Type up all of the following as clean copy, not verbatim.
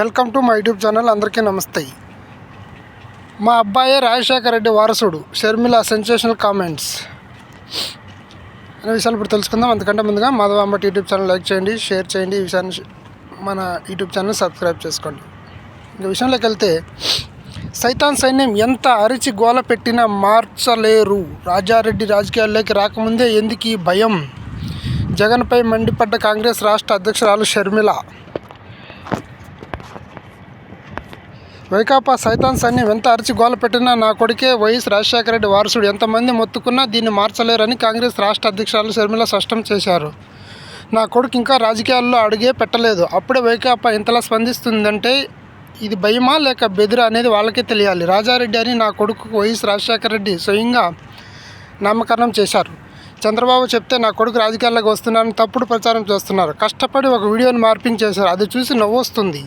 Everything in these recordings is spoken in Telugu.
Welcome to my YouTube channel. అందరికీ నమస్తే. మా అబ్బాయే రాజశేఖర రెడ్డి వారసుడు, షర్మిల సెన్సేషనల్ కామెంట్స్ అనే విషయాలు ఇప్పుడు తెలుసుకుందాం. అందుకంటే ముందుగా Madhava Ambati YouTube channel like చేయండి, షేర్ చేయండి, ఈ విషయాన్ని మన యూట్యూబ్ ఛానల్ సబ్స్క్రైబ్ చేసుకోండి. ఇంకా విషయంలోకి వెళ్తే, సైతాన్ సైన్యం ఎంత అరిచి గోల పెట్టినా మార్చలేరు. రాజారెడ్డి రాజకీయాల్లోకి రాకముందే ఎందుకు ఈ భయం? జగన్పై మండిపడ్డ కాంగ్రెస్ రాష్ట్ర అధ్యక్షురాలు షర్మిల. వైకాపా సైతాన్ సైన్యం ఎంత అరిచి గోల పెట్టినా నా కొడుకే వైఎస్ రాజశేఖర రెడ్డి వారసుడు, ఎంతమంది మొత్తుకున్నా దీన్ని మార్చలేరని కాంగ్రెస్ రాష్ట్ర అధ్యక్షురాలు షర్మిల స్పష్టం చేశారు. నా కొడుకు ఇంకా రాజకీయాల్లో అడుగే పెట్టలేదు, అప్పుడే వైకాపా ఇంతలా స్పందిస్తుందంటే ఇది భయమా లేక బెదిరా అనేది వాళ్ళకే తెలియాలి. రాజారెడ్డి అని నా కొడుకు వైఎస్ రాజశేఖర రెడ్డి స్వయంగా నామకరణం చేశారు. చంద్రబాబు చెప్తే నా కొడుకు రాజకీయాల్లోకి వస్తున్నారని తప్పుడు ప్రచారం చేస్తున్నారు. కష్టపడి ఒక వీడియోని మార్పింగ్ చేశారు, అది చూసి నవ్వొస్తుంది.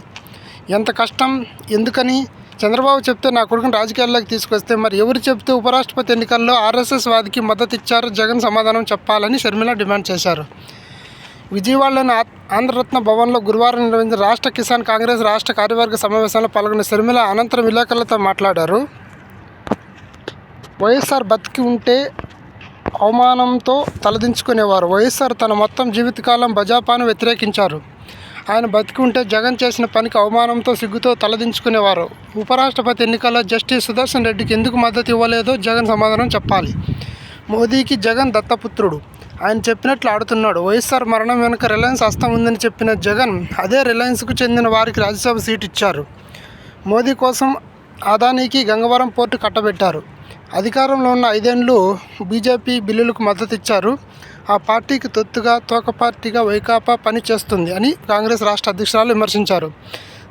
ఎంత కష్టం, ఎందుకని? చంద్రబాబు చెప్తే నా కొడుకుని రాజకీయాల్లోకి తీసుకొస్తే మరి ఎవరు చెప్తే ఉపరాష్ట్రపతి ఎన్నికల్లో ఆర్ఎస్ఎస్ వాదికి మద్దతు ఇచ్చారు? జగన్ సమాధానం చెప్పాలని షర్మిల డిమాండ్ చేశారు. విజయవాడలోని ఆంధ్రరత్న భవన్లో గురువారం నిర్వహించిన రాష్ట్ర కిసాన్ కాంగ్రెస్ రాష్ట్ర కార్యవర్గ సమావేశంలో పాల్గొన్న షర్మిల అనంతరం విలేకరులతో మాట్లాడారు. వైఎస్ఆర్ బతికి ఉంటే అవమానంతో తలదించుకునేవారు. వైఎస్ఆర్ తన మొత్తం జీవితకాలం భాజపాను వ్యతిరేకించారు. ఆయన బతికి ఉంటే జగన్ చేసిన పనికి అవమానంతో సిగ్గుతో తలదించుకునేవారు. ఉపరాష్ట్రపతి ఎన్నికల్లో జస్టిస్ సుదర్శన్ రెడ్డికి ఎందుకు మద్దతు ఇవ్వలేదో జగన్ సమాధానం చెప్పాలి. మోదీకి జగన్ దత్తపుత్రుడు, ఆయన చెప్పినట్లు ఆడుతున్నాడు. వైఎస్ఆర్ మరణం వెనుక రిలయన్స్ హస్తం ఉందని చెప్పిన జగన్ అదే రిలయన్స్కు చెందిన వారికి రాజ్యసభ సీటు ఇచ్చారు. మోదీ కోసం అదానీకి గంగవరం పోర్టు కట్టబెట్టారు. అధికారంలో ఉన్న 5 ఏళ్లు బీజేపీ బిల్లులకు మద్దతు ఇచ్చారు. ఆ పార్టీకి తొత్తుగా తోక పార్టీగా వైకాపా పనిచేస్తుంది అని కాంగ్రెస్ రాష్ట్ర అధ్యక్షురాలు విమర్శించారు.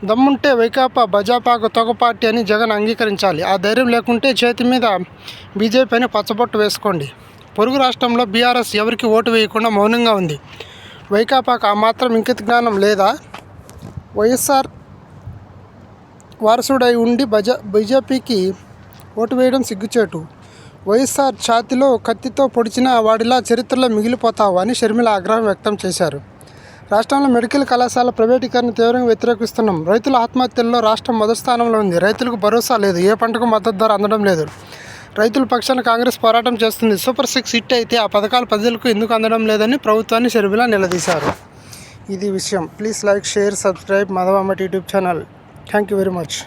దమ్ముంటే వైకాపా భాజపాకు తోక పార్టీ అని జగన్ అంగీకరించాలి. ఆ ధైర్యం లేకుంటే చేతి మీద బీజేపీని పచ్చబొట్టు వేసుకోండి. పొరుగు రాష్ట్రంలో బీఆర్ఎస్ ఎవరికి ఓటు వేయకుండా మౌనంగా ఉంది. వైకాపాకు ఆ మాత్రం ఇంకిత జ్ఞానం లేదా? వైఎస్ఆర్ వారసుడై ఉండి బీజేపీకి ఓటు వేయడం సిగ్గుచేటు. వైఎస్ఆర్ ఛాతిలో కత్తితో పొడిచిన వాడిలా చరిత్రలో మిగిలిపోతావు అని షర్మిల ఆగ్రహం వ్యక్తం చేశారు. రాష్ట్రంలో మెడికల్ కళాశాల ప్రైవేటీకరణ తీవ్రంగా వ్యతిరేకిస్తున్నాం. రైతుల ఆత్మహత్యల్లో రాష్ట్రం మొదటి స్థానంలో ఉంది. రైతులకు భరోసా లేదు, ఏ పంటకు మద్దతు ధర అందడం లేదు. రైతుల పక్షాన కాంగ్రెస్ పోరాటం చేస్తుంది. సూపర్ 6 హిట్ అయితే ఆ పథకాలు ప్రజలకు ఎందుకు అందడం లేదని ప్రభుత్వాన్ని షర్మిల నిలదీశారు. ఇది విషయం. Please like, share, subscribe Madhava Ambati YouTube channel. Thank you very much.